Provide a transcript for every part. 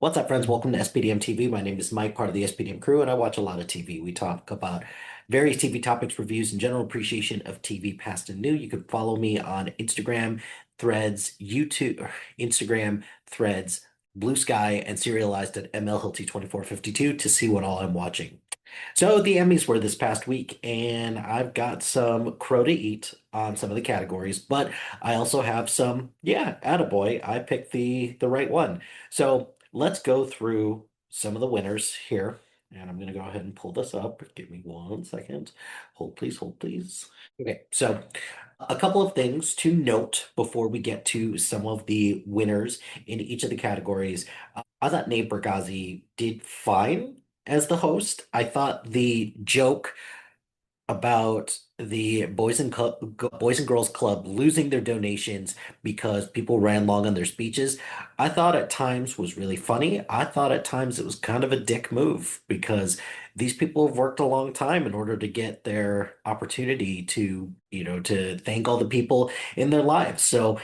What's up, friends? Welcome to SPDM TV. My name is Mike, part of the SPDM crew, and I watch a lot of TV. We talk about various TV topics, reviews, and general appreciation of TV past and new. You can follow me on Instagram, Threads, Instagram, Threads, Blue Sky, and serialized at MLHilty2452 to see what all I'm watching. So the Emmys were this past week, and I've got some crow to eat on some of the categories, but I also have some, yeah, attaboy, I picked the right one. So let's go through some of the winners here. And I'm going to go ahead and pull this up. Give me 1 second. Hold, please, hold, please. Okay, so a couple of things to note before we get to some of the winners in each of the categories. I thought Nate Bargatze did fine as the host. I thought the joke about the Boys and Girls Club losing their donations because people ran long on their speeches, I thought at times was really funny. I thought at times it was kind of a dick move because these people have worked a long time in order to get their opportunity to, to thank all the people in their lives. So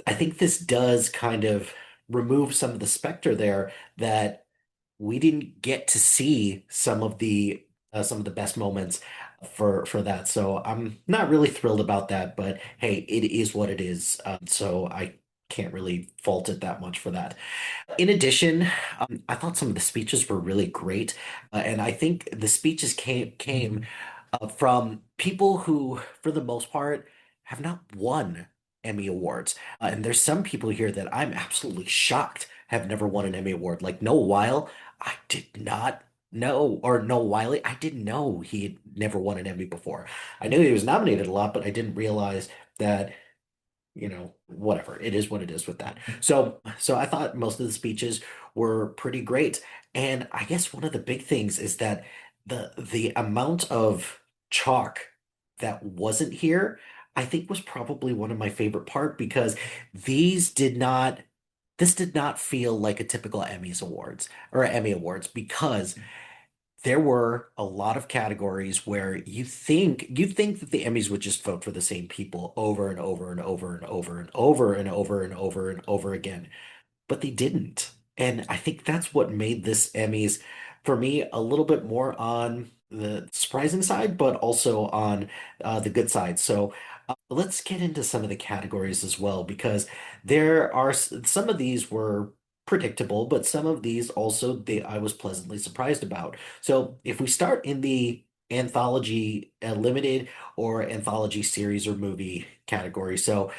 I think this does kind of remove some of the specter there that we didn't get to see some of the best moments for that. So I'm not really thrilled about that, but hey, it is what it is. So I can't really fault it that much for that. In addition, I thought some of the speeches were really great, and I think the speeches came from people who, for the most part, have not won Emmy Awards. And there's some people here that I'm absolutely shocked have never won an Emmy Award. Like Noah Weil, I did not know, or Noah Wiley, I didn't know he had never won an Emmy before. I knew he was nominated a lot, but I didn't realize that whatever. It is what it is with that. So I thought most of the speeches were pretty great. And I guess one of the big things is that the amount of chalk that wasn't here, I think was probably one of my favorite part because these did not this did not feel like a typical Emmys awards or Emmy awards because there were a lot of categories where you think that the Emmys would just vote for the same people over and over and over and over and over and over and over and over again, but they didn't. And I think that's what made this Emmys for me a little bit more on the surprising side, but also on the good side. So let's get into some of the categories as well, because there are some of these were predictable, but some of these also I was pleasantly surprised about. So if we start in the anthology limited or anthology series or movie category, so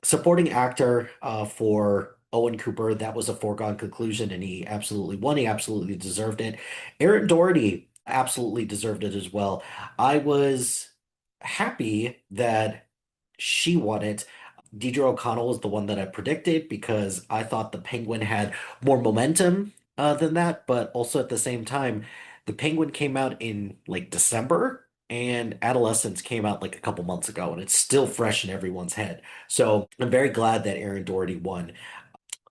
supporting actor for Owen Cooper, that was a foregone conclusion, and he absolutely won. He absolutely deserved it. Aaron Doherty absolutely deserved it as well. I was happy that she won it. Deidre O'Connell was the one that I predicted because I thought the Penguin had more momentum than that, but also at the same time, the Penguin came out in like December and Adolescence came out like a couple months ago, and it's still fresh in everyone's head. So I'm very glad that Aaron Doherty won.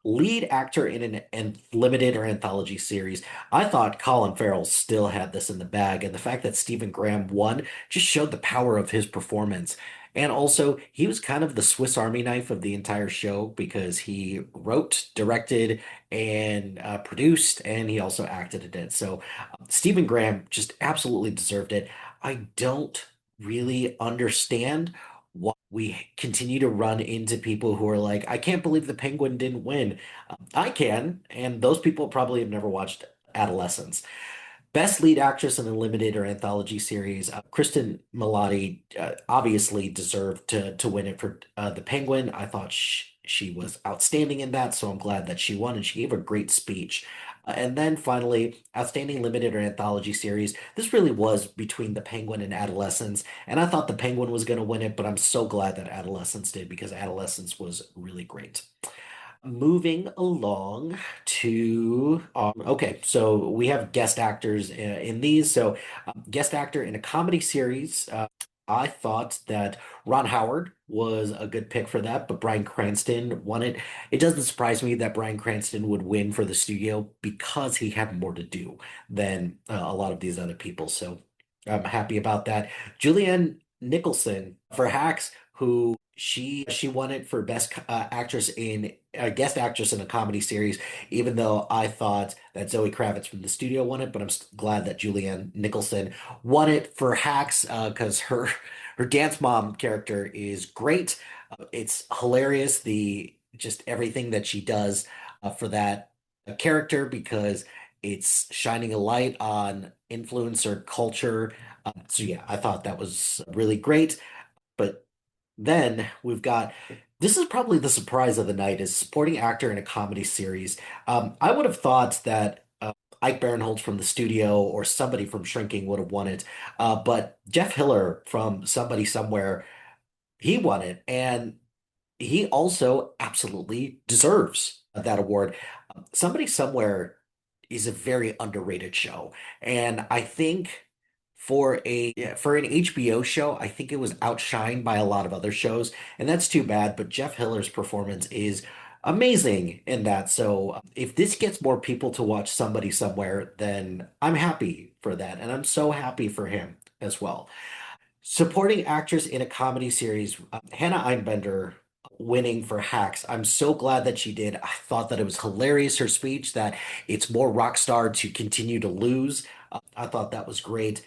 Lead actor in an limited or anthology series. I thought Colin Farrell still had this in the bag, and the fact that Stephen Graham won just showed the power of his performance. And also, he was kind of the Swiss Army knife of the entire show because he wrote, directed, and produced, and he also acted in it. So, Stephen Graham just absolutely deserved it. I don't really understand why we continue to run into people who are like, I can't believe the Penguin didn't win. I can, and those people probably have never watched Adolescence. Best lead actress in a limited or anthology series, Kristen Milotti obviously deserved to win it for the Penguin. I thought she was outstanding in that, so I'm glad that she won, and she gave a great speech. And then finally, outstanding limited or anthology series. This really was between the Penguin and Adolescence, and I thought the Penguin was going to win it, but I'm so glad that Adolescence did because Adolescence was really great. Moving along to okay, so we have guest actors in these. So, guest actor in a comedy series. I thought that Ron Howard was a good pick for that, but Bryan Cranston won it. It doesn't surprise me that Bryan Cranston would win for the studio because he had more to do than a lot of these other people. So I'm happy about that. Julianne Nicholson for Hacks, who she won it for best actress in a guest actress in a comedy series, even though I thought that Zoe Kravitz from the studio won it, but glad that Julianne Nicholson won it for Hacks because her dance mom character is great. It's hilarious, the just everything that she does for that character because it's shining a light on influencer culture. So yeah, I thought that was really great. But then we've got this is probably the surprise of the night is supporting actor in a comedy series. I would have thought that Ike Barinholtz from the studio or somebody from Shrinking would have won it. But Jeff Hiller from Somebody Somewhere, he won it. And he also absolutely deserves that award. Somebody Somewhere is a very underrated show, and I think for an HBO show, I think it was outshined by a lot of other shows, and that's too bad. But Jeff Hiller's performance is amazing in that. So if this gets more people to watch Somebody Somewhere, then I'm happy for that, and I'm so happy for him as well. Supporting actress in a comedy series, Hannah Einbender winning for Hacks. I'm so glad that she did. I thought that it was hilarious, her speech, that it's more rock star to continue to lose. I thought that was great.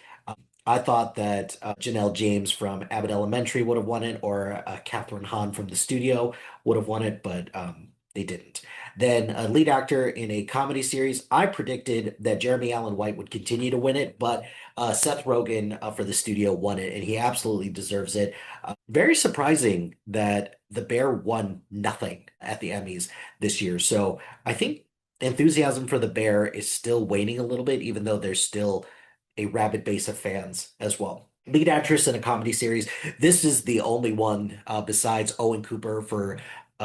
I thought that Janelle James from Abbott Elementary would have won it, or Catherine Hahn from the studio would have won it, but they didn't. Then lead actor in a comedy series, I predicted that Jeremy Allen White would continue to win it, but Seth Rogen for the studio won it, and he absolutely deserves it. Very surprising that The Bear won nothing at the Emmys this year. So I think enthusiasm for The Bear is still waning a little bit, even though there's still a rabid base of fans as well. Lead actress in a comedy series. This is the only one besides Owen Cooper for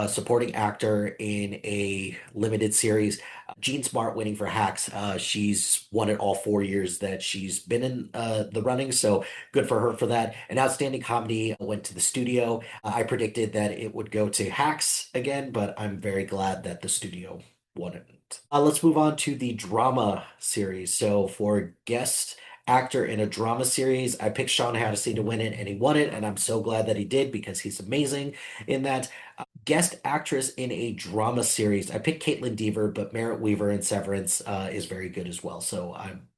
supporting actor in a limited series. Jean Smart winning for Hacks. She's won it all 4 years that she's been in the running, so good for her for that. An outstanding comedy went to the studio. I predicted that it would go to Hacks again, but I'm very glad that the studio won it. Let's move on to the drama series. So for guest actor in a drama series, I picked Sean Hannity to win it, and he won it, and I'm so glad that he did because he's amazing in that. Guest actress in a drama series, I picked Caitlin Dever, but Merritt Weaver in Severance is very good as well, so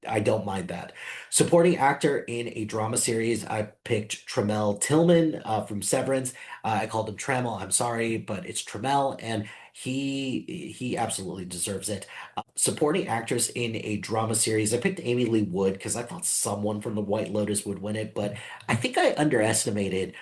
I don't mind that. Supporting actor in a drama series, I picked Tramell Tillman from Severance. I called him Trammell. I'm sorry, but it's Tramell, and he absolutely deserves it. Supporting actress in a drama series, I picked Amy Lee Wood because I thought someone from The White Lotus would win it, but I think I underestimated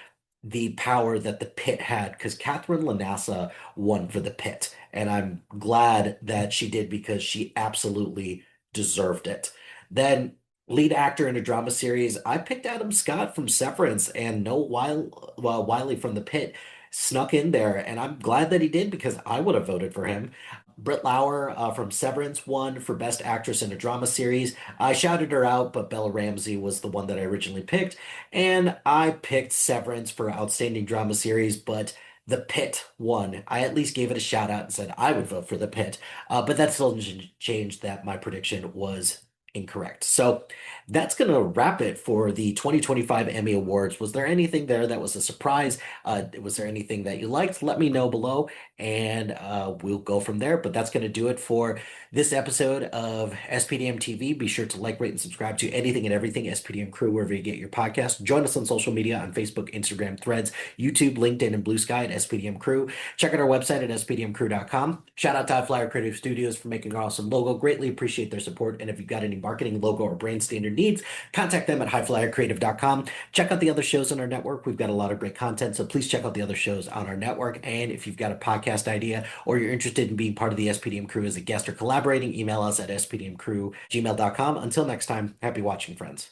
the power that The Pit had because Catherine Lanassa won for The Pit, and I'm glad that she did because she absolutely deserved it. Then lead actor in a drama series, I picked Adam Scott from Severance, and Wiley from The Pit snuck in there, and I'm glad that he did because I would have voted for him. Britt Lauer from Severance won for Best Actress in a Drama Series. I shouted her out, but Bella Ramsey was the one that I originally picked. And I picked Severance for Outstanding Drama Series, but The Pit won. I at least gave it a shout out and said I would vote for The Pit. But that still didn't change that my prediction was incorrect. So that's going to wrap it for the 2025 Emmy Awards. Was there anything there that was a surprise? Was there anything that you liked? Let me know below and we'll go from there. But that's going to do it for this episode of SPDM TV. Be sure to like, rate, and subscribe to anything and everything SPDM Crew wherever you get your podcast. Join us on social media on Facebook, Instagram, Threads, YouTube, LinkedIn, and Blue Sky at SPDM Crew. Check out our website at spdmcrew.com. Shout out to HiFlyer Creative Studios for making our awesome logo. Greatly appreciate their support. And if you've got any marketing, logo, or brand standard needs, contact them at HiFlyerCreative.com. Check out the other shows on our network. We've got a lot of great content, so please check out the other shows on our network. And if you've got a podcast idea or you're interested in being part of the SPDM Crew as a guest or collaborating, email us at spdmcrew@gmail.com. Until next time, happy watching, friends.